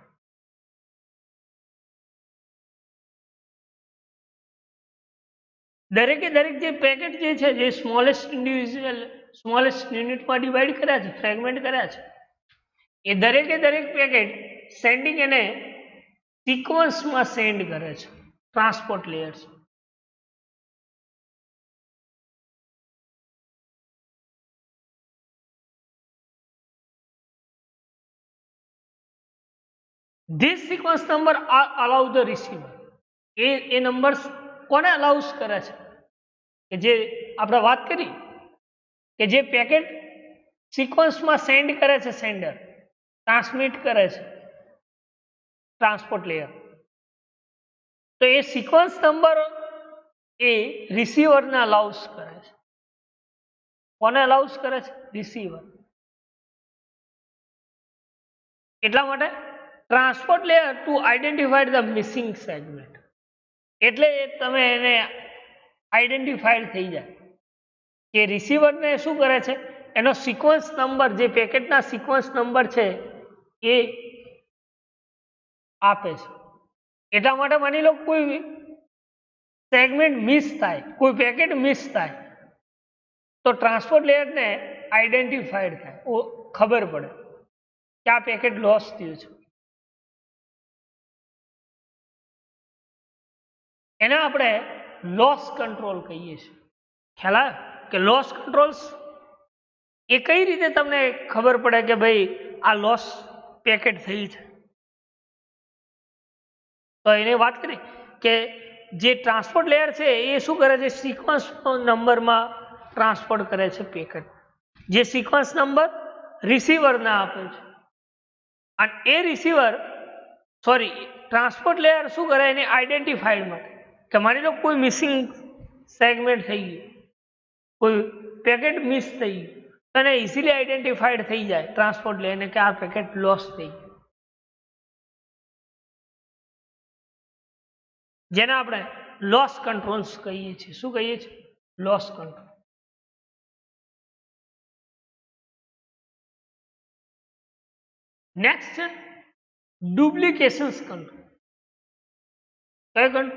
દરેકે દરેક જે પેકેટ જે છે, જે સ્મોલેસ્ટ ઇન્ડિવિજ્યુઅલ સ્મોલેસ્ટ યુનિટમાં ડિવાઈડ કર્યા છે, ફ્રેગમેન્ટ કર્યા છે, એ દરેકે દરેક પેકેટ સેન્ડિંગ એને સિક્વન્સમાં સેન્ડ કરે છે transport layers. This sequence number allow the receiver. A numbers કોને અલાઉસ કરે છે કે જે આપણે વાત કરી કે જે પેકેટ સિક્વન્સમાં સેન્ડ કરે છે, સેન્ડર ટ્રાન્સમિટ કરે છે ટ્રાન્સપોર્ટ લેયર, તો એ સિક્વન્સ નંબર એ રિસીવરને અલાઉસ કરે છે. કોને અલાઉસ કરે છે? રિસીવર. એટલા માટે transport layer to identified the missing segment, એટલે તમે એને આઈડેન્ટિફાઈડ થઈ જાય કે રિસીવરને શું કરે છે, એનો સિક્વન્સ નંબર, જે પેકેટના સિક્વન્સ નંબર છે એ આપે છે. એટલા માટે માની લો કોઈ સેગમેન્ટ મિસ થાય, કોઈ પેકેટ મિસ થાય, તો ટ્રાન્સપોર્ટ લેયરને આઈડેન્ટિફાઈડ થાય, ખબર પડે કે આ પેકેટ લોસ થયું છે. એને આપણે લોસ કંટ્રોલ કહીએ છીએ. ખ્યાલ આવે કે લોસ કંટ્રોલ્સ એ કઈ રીતે તમને ખબર પડે કે ભાઈ આ લોસ પેકેટ થઈ છે? તો એને વાત કરી કે જે ટ્રાન્સપોર્ટ લેયર છે એ શું કરે છે, સિક્વન્સ નંબરમાં ટ્રાન્સપોર્ટ કરે છે પેકેટ, જે સિક્વન્સ નંબર રિસીવરને આપે છે. અને એ રિસીવર ટ્રાન્સપોર્ટ લેયર શું કરે, એને આઈડેન્ટિફાઈડ માટે કે માની લો કોઈ મિસિંગ સેગમેન્ટ થઈ ગયું, કોઈ પેકેટ મિસ થઈ ગયું, તો એને ઇઝીલી આઈડેન્ટિફાઈડ થઈ જાય ટ્રાન્સપોર્ટ લેયરને કે આ પેકેટ લોસ થઈ ગયું, જેને આપણે લોસ કંટ્રોલ્સ કહીએ છીએ. શું કહીએ છીએ? Loss control. નેક્સ્ટ છે ડુપ્લિકેશન્સ કંટ્રોલ. કયો control?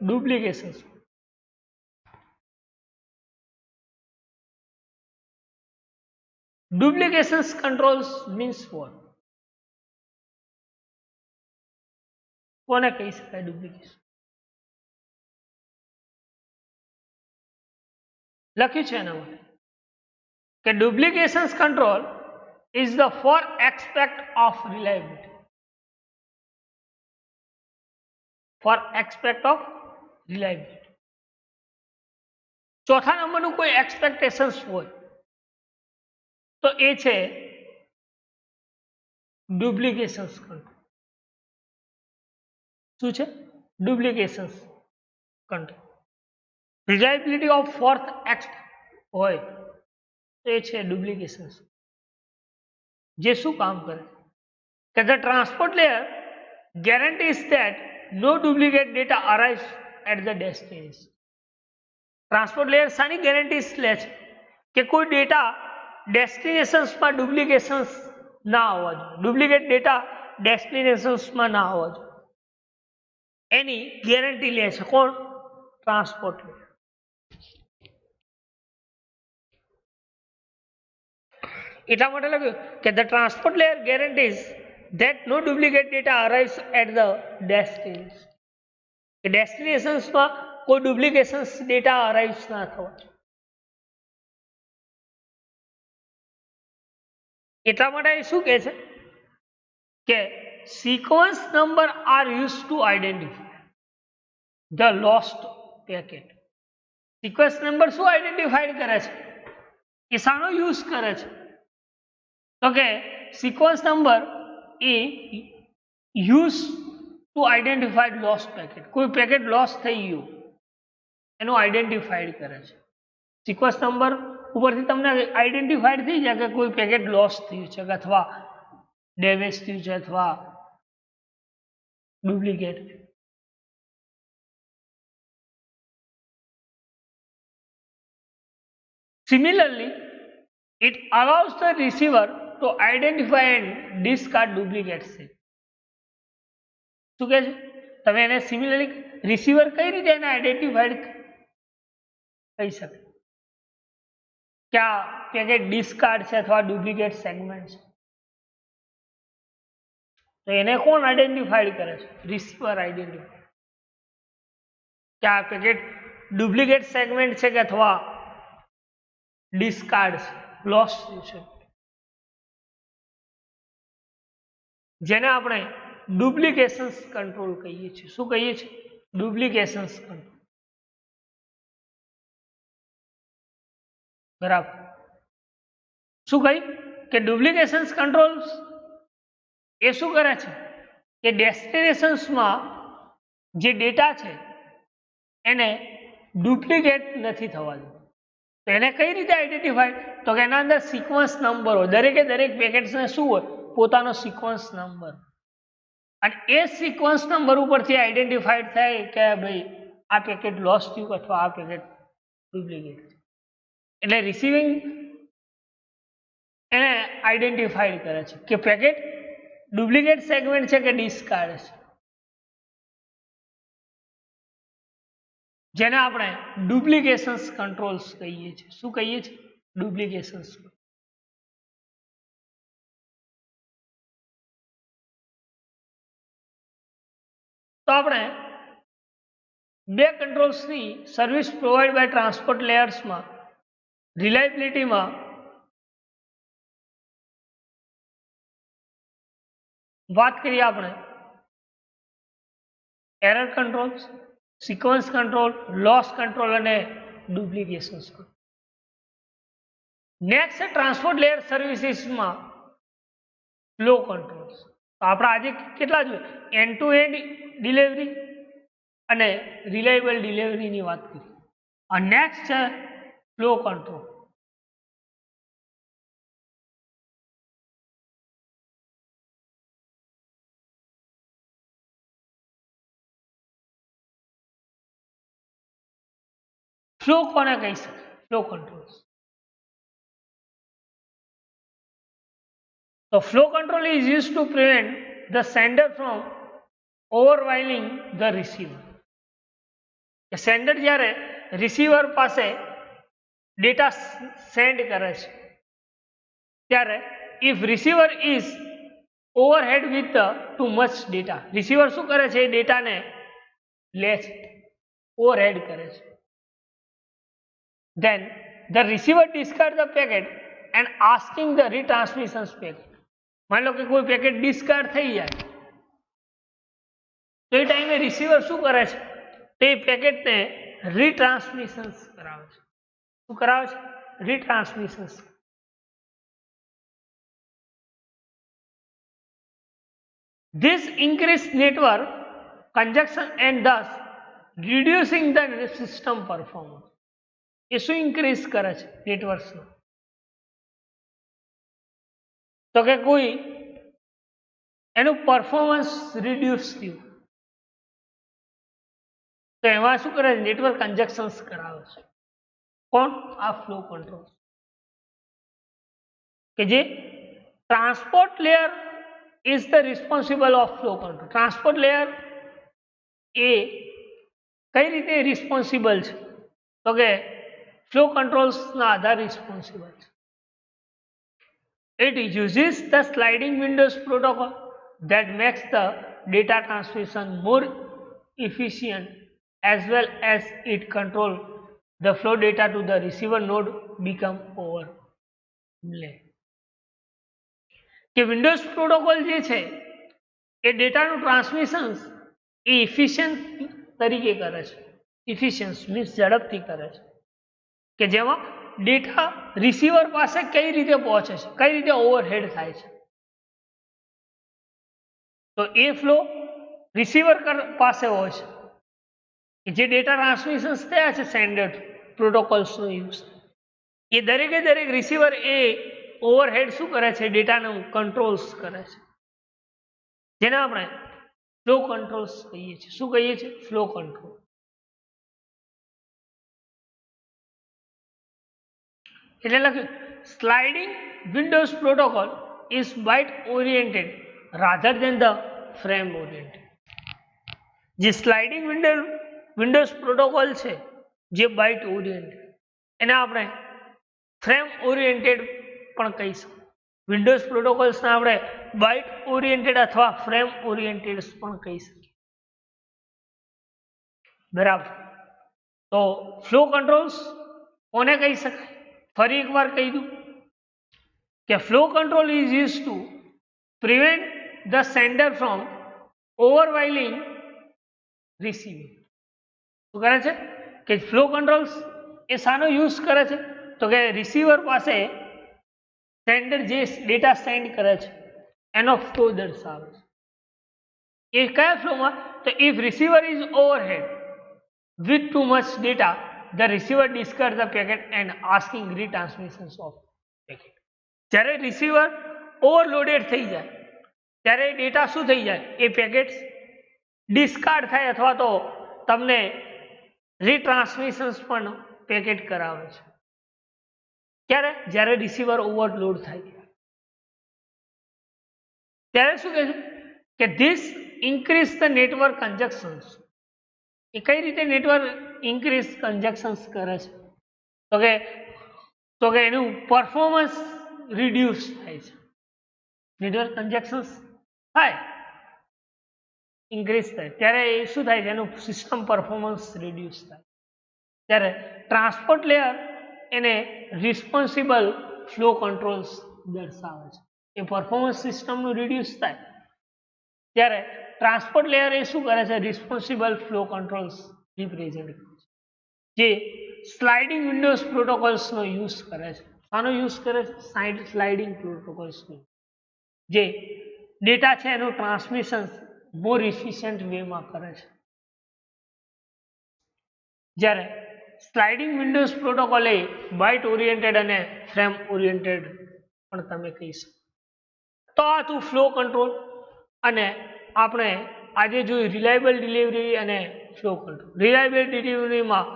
Duplications. Duplications controls means what? કોને કહી શકાય ડુપ્લિકેશન? લખ્યું છે એના માટે કે duplications control is the four aspect of reliability. For aspect of reliability. ચોથા નંબરનું કોઈ એક્સપેક્ટેશન્સ હોય તો એ છે ડુપ્લિકેશન્સ કંટ્રોલ. શું છે? Duplications control. Reliability of fourth aspect હોય તો એ છે ડુપ્લિકેશન્સ. જે શું કામ કરે કે the transport layer guarantees that no duplicate data arrives at the destination. Transport layer શાની ગેરંટીઝ લે છે કે કોઈ ડેટા ડેસ્ટિનેશન્સમાં ડુપ્લિકેશન્સ ના આવવા જોઈએ, ડુપ્લિકેટ ડેટા ડેસ્ટિનેશન્સમાં ના આવવા જોઈએ, એની ગેરંટી લે છે કોણ? Transport layer. એટલા માટે લખ્યું કે the transport layer guarantees that no duplicate data arrives at the destination. કે ડેસ્ટિનેશન્સમાં કોઈ ડુપ્લિકેશન્સ ડેટા અરાઇવ્સ ના થવા જોઈએ. એટલા માટે શું કહે છે કે sequence number are use to identify the lost packet. Sequence number શું આઈડેન્ટિફાઈડ કરે છે? એ શાનો યુઝ કરે છે? તો કે sequence number A use to identified lost packet. કોઈ પેકેટ લોસ થઈ ગયું એનું આઈડેન્ટિફાઈડ કરે છે. સિક્વન્સ નંબર ઉપરથી તમને આઈડેન્ટિફાઈડ થઈ જાય કે કોઈ પેકેટ લોસ થયું છે અથવા ડેમેજ થયું છે અથવા duplicate. Similarly, it allows the receiver to identify and discard duplicates. શું કહે છે? તમે એને સિમિલરલી રિસીવર કઈ રીતે એને આઈડેન્ટિફાઈડ કહી શકે કે આ પેકેટ ડિસ્કાર્ડ છે અથવા ડુપ્લિકેટ સેગમેન્ટ છે? તો એને કોણ આઈડેન્ટિફાઈડ કરે છે? રિસીવર આઈડેન્ટિફાઈડ કે આ પેકેટ ડુપ્લિકેટ સેગમેન્ટ છે કે અથવા ડિસ્કાર્ડ છે, લોસ છે, જેને આપણે ડુપ્લિકેશન્સ કંટ્રોલ કહીએ છીએ. શું કહીએ છીએ? Duplications control. બરાબર. શું કહ્યું કે ડુપ્લિકેશન્સ કંટ્રોલ એ શું કરે છે કે ડેસ્ટિનેશન્સમાં જે ડેટા છે એને ડુપ્લિકેટ નથી થવા દેતું. તો એને કઈ રીતે આઈડેન્ટિફાઈ? તો કે એના અંદર સિક્વન્સ નંબર હોય, દરેકે દરેક પેકેટ્સને શું હોય? પોતાનો સિક્વન્સ નંબર, અને એ સિક્વન્સ નંબર ઉપરથી આઈડેન્ટિફાઈડ થાય કે ભાઈ આ પેકેટ લોસ થયું અથવા આ પેકેટ ડુપ્લિકેટ છે. એટલે રિસીવિંગ એને આઈડેન્ટિફાઈડ કરે છે કે પેકેટ ડુપ્લિકેટ સેગમેન્ટ છે કે ડિસ્કાર્ડ છે, જેને આપણે ડુપ્લિકેશન્સ કંટ્રોલ્સ કહીએ છીએ. શું કહીએ છીએ? ડુપ્લિકેશન્સ. તો આપણે બે કંટ્રોલ્સની સર્વિસ પ્રોવાઈડ બાય ટ્રાન્સપોર્ટ લેયર્સમાં રિલાયબિલિટીમાં વાત કરીએ આપણે error control, sequence control, loss control અને ડુપ્લિકેશન્સ. નેક્સ્ટ છે ટ્રાન્સપોર્ટ લેયર સર્વિસીસમાં ફ્લો કંટ્રોલ્સ. તો આપણે આજે કેટલા જોઈએ? એન્ડ ટુ એન્ડ ડિલિવરી અને રિલાયબલ ડિલિવરીની વાત કરી. અને નેક્સ્ટ છે ફ્લો કંટ્રોલ. ફ્લો કોને કહી શકાય? Flow control. So flow control is used to prevent the sender from overwhelming the receiver. Sender જ્યારે રિસીવર પાસે ડેટા સેન્ડ કરે છે ત્યારે if receiver is overhead with too much data, receiver શું કરે છે? એ ડેટાને લે છે, ઓવરહેડ કરે છે. then the receiver discards the packet and asking the retransmission packet. માની લો કે કોઈ પેકેટ ડિસ્કાર્ડ થઈ જાય તો એ ટાઈમે રિસીવર શું કરે છે? તે પેકેટને રીટ્રાન્સમિશન કરાવે છે. શું કરાવે છે? Retransmission. This increases network congestion and thus reducing the system performance. એ શું ઇન્ક્રીઝ કરે છે નેટવર્ક્સનો? તો કે કોઈ એનું પરફોર્મન્સ રિડ્યુસ થયું તો એમાં શું કરે છે? નેટવર્ક કન્જેક્શન્સ કરાવે છે. કોણ? આ ફ્લો કંટ્રોલ. કે જે transport layer is the responsible of flow control. Transport layer એ કઈ રીતે રિસ્પોન્સિબલ છે? તો કે ફ્લો કંટ્રોલ્સના આધારે રિસ્પોન્સિબલ છે. It uses the sliding windows protocol that makes the data transmission more efficient, as well as it control the flow data to the receiver node become overlay. કે Windows protocol જે છે એ ડેટાનું transmission એ efficient તરીકે કરે છે. Efficient means ઝડપથી કરે છે, કે જેમાં ડેટા રિસીવર પાસે કઈ રીતે પહોંચે છે, કઈ રીતે ઓવરહેડ થાય છે. તો એ ફ્લો રિસીવર પાસે હોય છે કે જે ડેટા ટ્રાન્સમિશન થયા છે સેન્ડર પ્રોટોકોલ્સનો યુઝ, એ દરેકે દરેક રિસીવર એ ઓવરહેડ શું કરે છે? ડેટાનું કંટ્રોલ્સ કરે છે, જેને આપણે ફ્લો કંટ્રોલ્સ કહીએ છીએ. શું કહીએ છીએ? Flow control. એટલે લખ્યું sliding windows protocol is byte oriented rather than the frame oriented. જે સ્લાઇડિંગ વિન્ડોઝ પ્રોટોકોલ છે જે બાઇટ ઓરિએન્ટેડ, એને આપણે ફ્રેમ ઓરિએન્ટેડ પણ કહી શકીએ. વિન્ડોઝ પ્રોટોકોલ્સને આપણે બાઇટ ઓરિએન્ટેડ અથવા ફ્રેમ ઓરિએન્ટેડ પણ કહી શકીએ. બરાબર. તો ફ્લો કંટ્રોલ્સ કોને કહી શકાય? ફરી એકવાર કહી દઉં કે flow control is use to prevent the sender from overwhelming receiving. શું કરે છે? કે ફ્લો કંટ્રોલ્સ એ શાનો યુઝ કરે છે? તો કે રિસીવર પાસે સેન્ડર જે ડેટા સેન્ડ કરે છે એનો ફ્લો દર્શાવે છે. એ કયા ફ્લોમાં? તો if receiver is overhead with too much data, the receiver discards the packet and asking retransmissions of packet. જ્યારે રિસીવર ઓવરલોડેડ થઈ જાય ત્યારે ડેટા શું થઈ જાય, એ પેકેટ્સ ડિસ્કાર્ડ થાય અથવા તો તમને રીટ્રાન્સમિશન્સ પણ પેકેટ કરાવે છે. ક્યારે? જ્યારે રિસીવર ઓવરલોડ થાય ત્યારે શું કહે છે કે this increase the network congestions. એ કઈ રીતે નેટવર્ક ઇન્ક્રીઝ કન્જક્શન્સ કરે છે? તો કે એનું પરફોર્મન્સ રિડ્યુસ થાય છે. નેટવર્ક કન્જક્શન્સ થાય, ઇન્ક્રીઝ થાય ત્યારે એ શું થાય છે, એનું સિસ્ટમ પરફોર્મન્સ રિડ્યુસ થાય. ત્યારે ટ્રાન્સપોર્ટ લેયર એને રિસ્પોન્સિબલ ફ્લો કંટ્રોલ્સ દર્શાવે છે. એ પરફોર્મન્સ સિસ્ટમનું રિડ્યુસ થાય ત્યારે ટ્રાન્સપોર્ટ લેયર એ શું કરે છે, રિસ્પોન્સિબલ ફ્લો કંટ્રોલ્સ રિપ્રેઝેન્ટ કરે છે, જે સ્લાઇડિંગ વિન્ડોઝ પ્રોટોકોલ્સનો યુઝ કરે છે. આનો યુઝ કરે છે સ્લાઇડિંગ પ્રોટોકોલ્સનો, જે ડેટા છે એનું ટ્રાન્સમિશન મોર ઇફિશિયન્ટ વેમાં કરે છે. જ્યારે સ્લાઇડિંગ વિન્ડોઝ પ્રોટોકોલ એ બાઇટ ઓરિએન્ટેડ અને ફ્રેમ ઓરિએન્ટેડ પણ તમે કહી શકો. તો આ હતું ફ્લો કંટ્રોલ, અને આપણે આજે જોયું રિલાયબલ ડિલિવરી અને ફ્લો કંટ્રોલ. રિલાયબલ ડિલિવરીમાં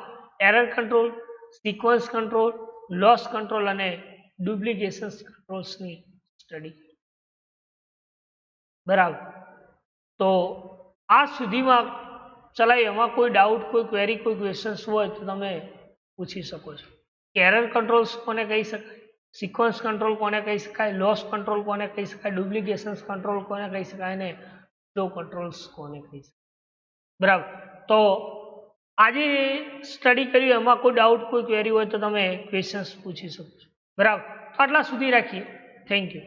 error control, sequence control, loss control અને ડુપ્લિકેશન કંટ્રોલ્સની સ્ટડી. બરાબર. તો આ સુધીમાં ચલાય, એમાં કોઈ ડાઉટ, કોઈ ક્વેરી, કોઈ ક્વેશ્ચન્સ હોય તો તમે પૂછી શકો છો. એરર કંટ્રોલ્સ કોને કહી શકાય, સિક્વન્સ કંટ્રોલ કોને કહી શકાય, લોસ કંટ્રોલ કોને કહી શકાય, ડુપ્લિકેશન કંટ્રોલ કોને કહી શકાય અને ફ્લો કંટ્રોલ્સ કોને કહી શકાય. બરાબર. તો આજે સ્ટડી કર્યું, એમાં કોઈ ડાઉટ, કોઈ ક્વેરી હોય તો તમે ક્વેશ્ચન્સ પૂછી શકો છો. બરાબર. તો આટલા સુધી રાખીએ. Thank you.